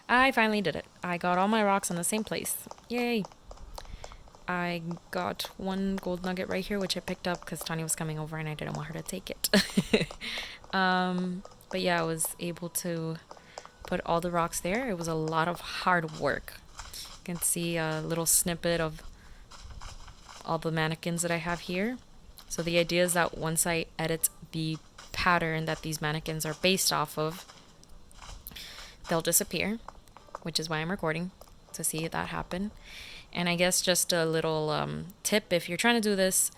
I finally did it. I got all my rocks in the same place. Yay! I got one gold nugget right here, which I picked up because Tanya was coming over and I didn't want her to take it. But yeah, I was able to put all the rocks there. It was a lot of hard work. You can see a little snippet of all the mannequins that I have here. So the idea is that once I edit the pattern that these mannequins are based off of, they'll disappear, which is why I'm recording, to see that happen. And I guess just a little tip, if you're trying to do this,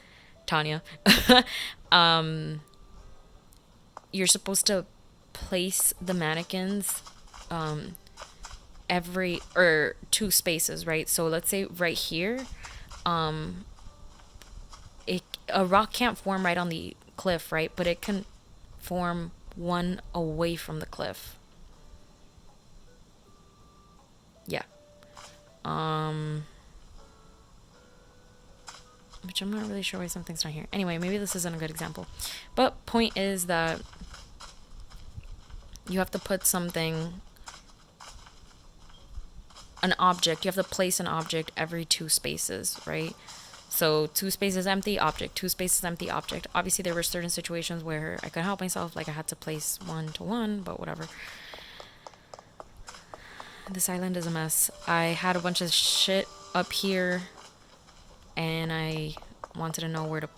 Tanya, you're supposed to place the mannequins every or two spaces, right? So let's say right here, a rock can't form right on the cliff, right? But it can form one away from the cliff. Yeah. Which I'm not really sure why something's not here. Anyway, maybe this isn't a good example. But point is that you have to put something, an object, you have to place an object every two spaces, right? So two spaces empty, object, two spaces empty, object. Obviously there were certain situations where I couldn't help myself, like I had to place one to one, but whatever. This island is a mess. I had a bunch of shit up here and I wanted to know where to,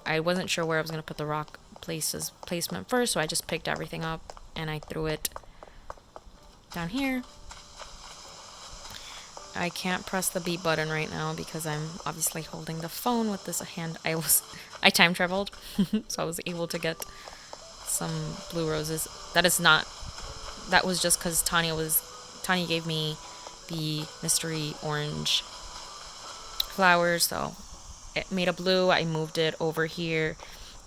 I wasn't sure where I was going to put the rock placement first, so I just picked everything up and I threw it down here. I can't press the B button right now because I'm obviously holding the phone with this hand. I time traveled, so I was able to get some blue roses. That was just because Tanya gave me the mystery orange flowers, so it made a blue. I moved it over here,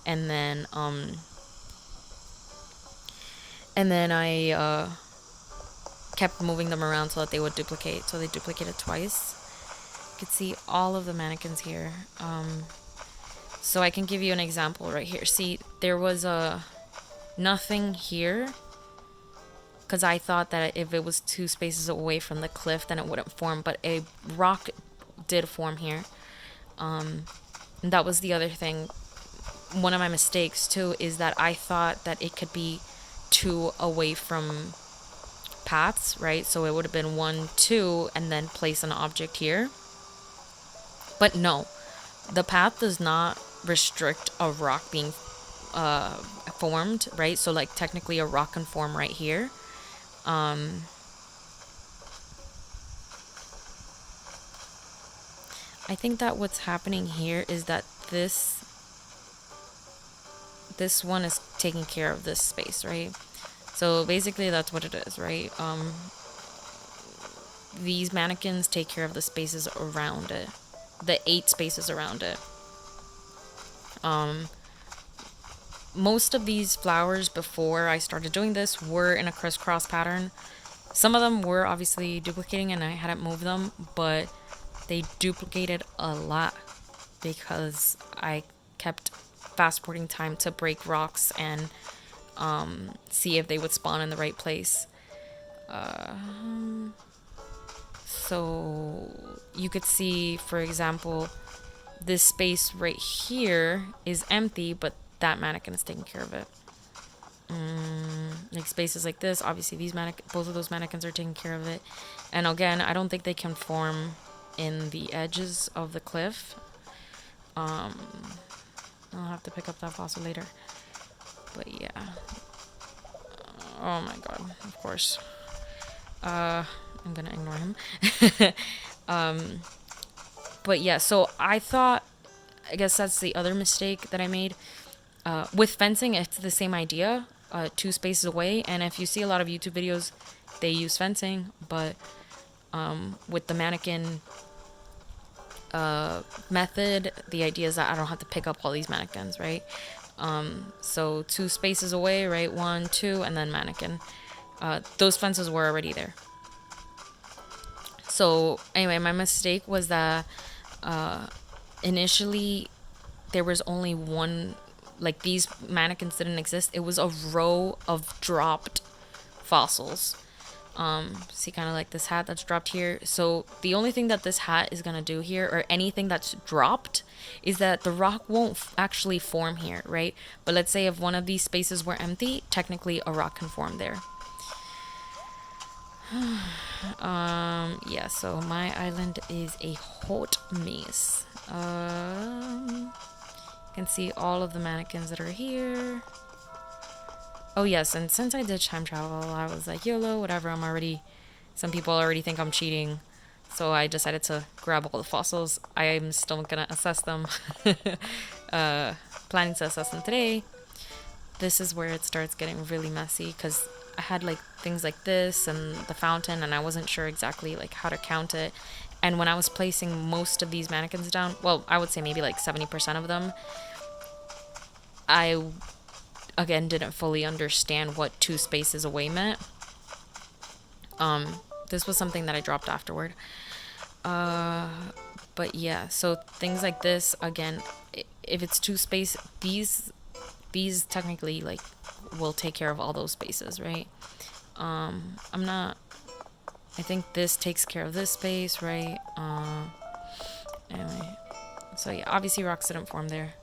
and then I kept moving them around so that they would duplicate. So they duplicated twice. You can see all of the mannequins here. So I can give you an example right here. See, there was nothing here because I thought that if it was two spaces away from the cliff, then it wouldn't form. But a rock did form here. And that was the other thing. One of my mistakes too is that I thought that it could be two away from paths, right? So it would have been 1, 2, and then place an object here. But no, the path does not restrict a rock being formed, right? So like technically a rock can form right here. I think that what's happening here is that this one is taking care of this space, right? So basically that's what it is, right? These mannequins take care of the spaces around it, the 8 spaces around it. Most of these flowers before I started doing this were in a crisscross pattern. Some of them were obviously duplicating and I hadn't moved them, but they duplicated a lot because I kept fast forwarding time to break rocks and see if they would spawn in the right place. So you could see, for example, this space right here is empty, but that mannequin is taking care of it. Like spaces like this, obviously both of those mannequins are taking care of it. And again, I don't think they can form in the edges of the cliff. I'll have to pick up that fossil later. But yeah. Oh my god, of course. I'm gonna ignore him. But yeah, so I guess that's the other mistake that I made. With fencing, it's the same idea, 2 spaces away. And if you see a lot of YouTube videos, they use fencing. But with the mannequin method, the idea is that I don't have to pick up all these mannequins, right? So 2 spaces away, right? 1, 2, and then mannequin. Those fences were already there. So anyway, my mistake was that initially there was only one, like these mannequins didn't exist. It was a row of dropped fossils. See, kind of like this hat that's dropped here. So the only thing that this hat is gonna do here, or anything that's dropped, is that the rock won't actually form here, right? But let's say if one of these spaces were empty, technically a rock can form there. Yeah, so my island is a hot mess. You can see all of the mannequins that are here. Oh yes, and since I did time travel, I was like, YOLO, whatever, some people already think I'm cheating. So I decided to grab all the fossils. I'm still gonna assess them. Planning to assess them today. This is where it starts getting really messy because I had like things like this and the fountain, and I wasn't sure exactly like how to count it. And when I was placing most of these mannequins down, well, I would say maybe like 70% of them, I again didn't fully understand what 2 spaces away meant. This was something that I dropped afterward. But yeah, so things like this, again, if it's 2 space, these technically like will take care of all those spaces, right? I think this takes care of this space, right? Anyway, so yeah, obviously rocks didn't form there.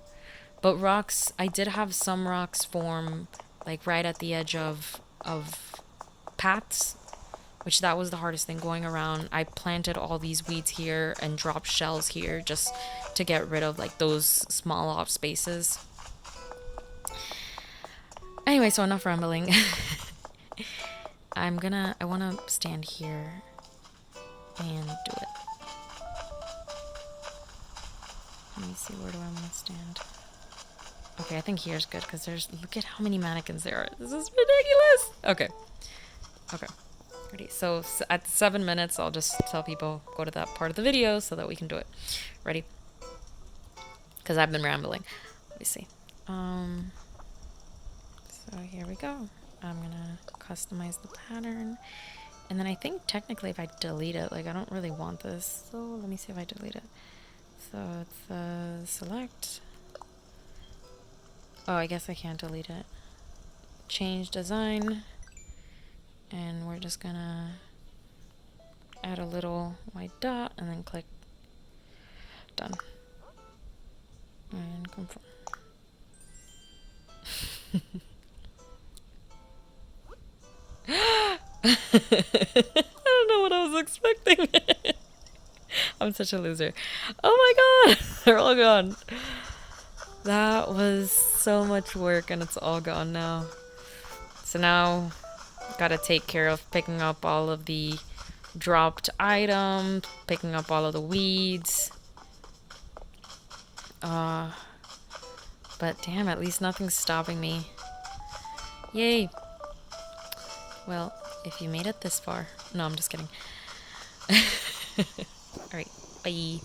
But rocks, I did have some rocks form like right at the edge of paths, which that was the hardest thing going around. I planted all these weeds here and dropped shells here just to get rid of like those small off spaces. Anyway, so enough rambling. I want to stand here and do it. Let me see, where do I want to stand? Okay, I think here's good because look at how many mannequins there are. This is ridiculous. Okay. Ready. So at 7 minutes, I'll just tell people go to that part of the video so that we can do it. Ready? Because I've been rambling. Let me see. So here we go. I'm gonna customize the pattern. And then I think technically if I delete it, like I don't really want this. So let me see if I delete it. So it's select. Oh, I guess I can't delete it. Change design. And we're just gonna add a little white dot and then click done. And confirm. I don't know what I was expecting. I'm such a loser. Oh my god! They're all gone. That was so much work and it's all gone now. So now, gotta take care of picking up all of the dropped items, picking up all of the weeds. But damn, at least nothing's stopping me. Yay! Well, if you made it this far. No, I'm just kidding. Alright, bye.